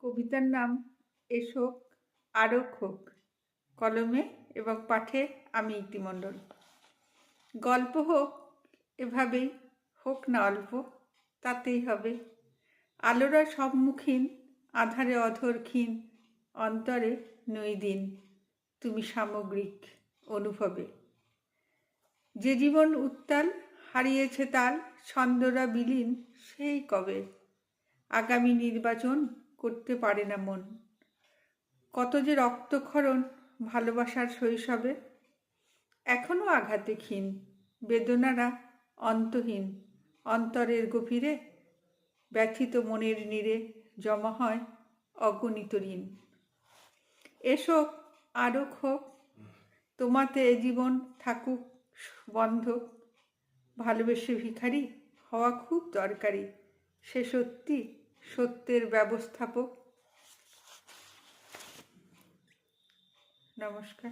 কবিতার নাম এসো আরক হোক। কলমে এবং পাঠে আমি ইতি মণ্ডল। গল্প হোক এভাবেই, হোক না অল্প, তাতেই হবে। আলোরা সম্মুখীন, আধারে অধরক্ষীণ, অন্তরে নই দিন, তুমি সামগ্রিক অনুভবে। যে জীবন উত্তাল হারিয়েছে তাল, ছন্দরা বিলীন সেই কবে। আগামী নির্বাচন করতে পারে না মন। কত যে রক্তক্ষরণ ভালোবাসার শৈশবে। এখনো আঘাতে ক্ষীণ, বেদনারা অন্তহীন, অন্তরের গভীরে ব্যথিত মনের নীড়ে জমা হয় অগণিত ঋণ। এসো আরক হোক, তোমাতে এ জীবন থাকুক বন্ধক। ভালোবেসে ভিখারি হওয়া খুব দরকারি, সে সত্যি সত্যের ব্যবস্থাপক। নমস্কার।